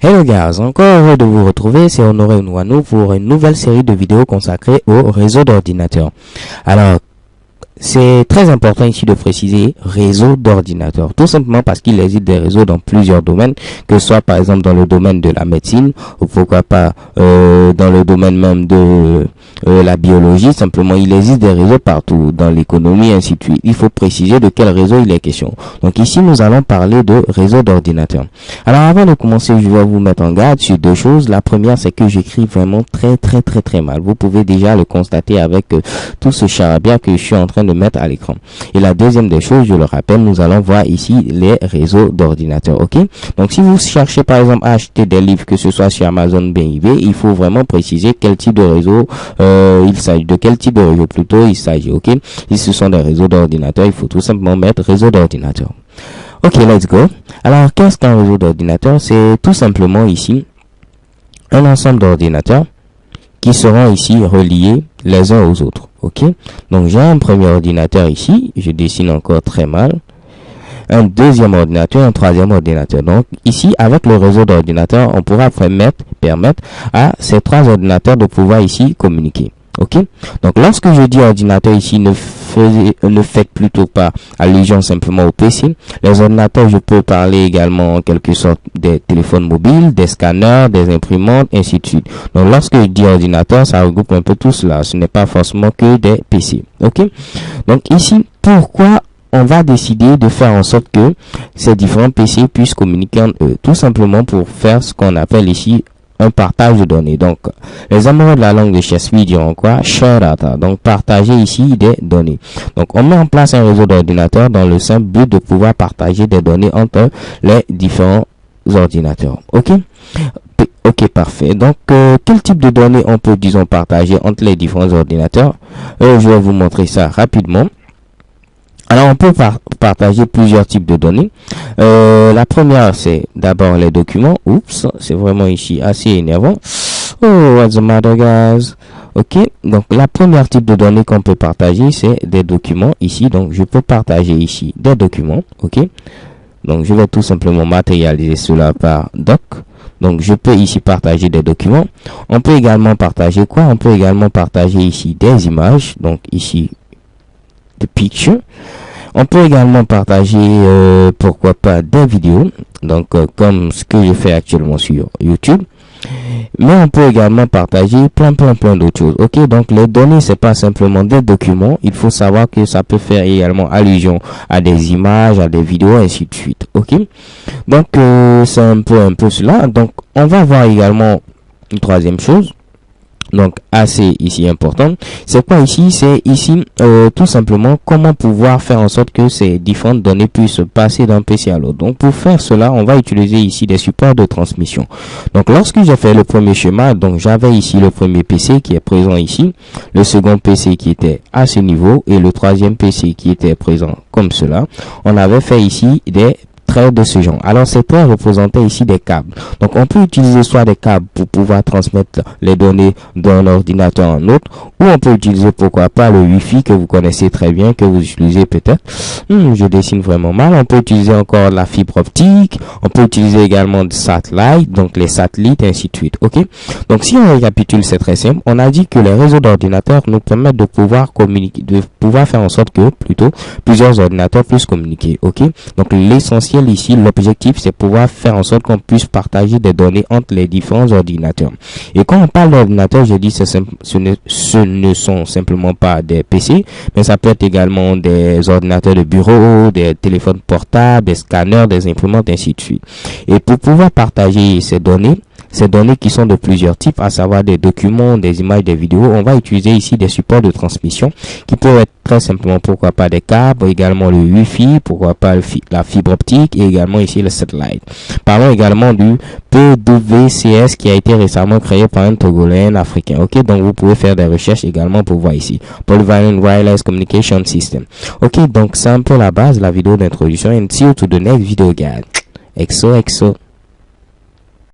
Hello guys, encore heureux de vous retrouver, c'est Honoré Nwano pour une nouvelle série de vidéos consacrées au réseau d'ordinateurs. Alors, c'est très important ici de préciser réseau d'ordinateurs, tout simplement parce qu'il existe des réseaux dans plusieurs domaines, que ce soit par exemple dans le domaine de la médecine, ou pourquoi pas dans le domaine même de la biologie. Simplement, il existe des réseaux partout, dans l'économie, ainsi de suite. Il faut préciser de quel réseau il est question. Donc ici, nous allons parler de réseau d'ordinateurs. Alors avant de commencer, je vais vous mettre en garde sur deux choses. La première, c'est que j'écris vraiment très mal. Vous pouvez déjà le constater avec tout ce charabia que je suis en train de mettre à l'écran. Et la deuxième des choses, je le rappelle, nous allons voir ici les réseaux d'ordinateurs. Ok, donc si vous cherchez par exemple à acheter des livres, que ce soit sur Amazon, bien eBay, il faut vraiment préciser quel type de réseau il s'agit, de quel type de réseau plutôt il s'agit. Ok, si ce sont des réseaux d'ordinateurs, il faut tout simplement mettre réseau d'ordinateurs. Ok, let's go. Alors qu'est-ce qu'un réseau d'ordinateurs? C'est tout simplement ici un ensemble d'ordinateurs qui seront ici reliés les uns aux autres. Ok, donc j'ai un premier ordinateur ici, je dessine encore très mal, un deuxième ordinateur, un troisième ordinateur. Donc ici, avec le réseau d'ordinateurs, on pourra permettre à ces trois ordinateurs de pouvoir ici communiquer. Ok, donc lorsque je dis ordinateur ici, ne faites plutôt pas allusion simplement au PC. Les ordinateurs, je peux parler également en quelque sorte des téléphones mobiles, des scanners, des imprimantes, ainsi de suite. Donc lorsque je dis ordinateur, ça regroupe un peu tout cela. Ce n'est pas forcément que des PC. Ok, donc ici, pourquoi on va décider de faire en sorte que ces différents PC puissent communiquer entre eux? Tout simplement pour faire ce qu'on appelle ici un partage de données. Donc, les amoureux de la langue de Shakespeare diront quoi? Share data. Donc, partager ici des données. Donc, on met en place un réseau d'ordinateurs dans le simple but de pouvoir partager des données entre les différents ordinateurs. Ok? Ok, parfait. Donc, quel type de données on peut, disons, partager entre les différents ordinateurs? Je vais vous montrer ça rapidement. Alors, on peut partager plusieurs types de données. La première, c'est d'abord les documents. Oups, c'est vraiment ici assez énervant. Oh, what's the matter, guys? Ok, donc la première type de données qu'on peut partager, c'est des documents ici. Donc, je peux partager ici des documents. Ok, donc je vais tout simplement matérialiser cela par doc. Donc, je peux ici partager des documents. On peut également partager quoi? On peut également partager ici des images. Donc, ici, the picture. On peut également partager pourquoi pas des vidéos, donc comme ce que je fais actuellement sur YouTube. Mais on peut également partager plein d'autres choses. Ok, donc les données, c'est pas simplement des documents. Il faut savoir que ça peut faire également allusion à des images, à des vidéos, ainsi de suite. Ok, donc c'est un peu cela. Donc on va voir également une troisième chose, donc assez ici important. C'est quoi ici? C'est ici tout simplement comment pouvoir faire en sorte que ces différentes données puissent passer d'un PC à l'autre. Donc pour faire cela, on va utiliser ici des supports de transmission. Donc lorsque j'ai fait le premier schéma, donc j'avais ici le premier PC qui est présent ici, le second PC qui était à ce niveau et le troisième PC qui était présent comme cela. On avait fait ici des traits de ce genre. Alors ces traits représentaient ici des câbles. Donc on peut utiliser soit des câbles pour pouvoir transmettre les données d'un ordinateur à un autre, ou on peut utiliser pourquoi pas le Wi-Fi que vous connaissez très bien, que vous utilisez peut-être. Je dessine vraiment mal. On peut utiliser encore la fibre optique. On peut utiliser également des satellites, donc les satellites, ainsi de suite. Ok. Donc si on récapitule, c'est très simple. On a dit que les réseaux d'ordinateurs nous permettent de pouvoir communiquer, de pouvoir faire en sorte que plutôt plusieurs ordinateurs puissent communiquer. Ok. Donc l'essentiel ici, l'objectif, c'est pouvoir faire en sorte qu'on puisse partager des données entre les différents ordinateurs. Et quand on parle d'ordinateur, je dis ce ne sont simplement pas des PC, mais ça peut être également des ordinateurs de bureau, des téléphones portables, des scanners, des imprimantes, ainsi de suite. Et pour pouvoir partager ces données qui sont de plusieurs types, à savoir des documents, des images, des vidéos, on va utiliser ici des supports de transmission qui peuvent être très simplement, pourquoi pas des câbles, également le Wi-Fi, pourquoi pas la fibre optique et également ici le satellite. Parlons également du PWCS qui a été récemment créé par un Togolais, un Africain. Ok, donc vous pouvez faire des recherches également pour voir ici. Polyvalent Wireless Communication System. Ok, donc c'est un peu la base de la vidéo d'introduction, and see you to the next video guide. XO.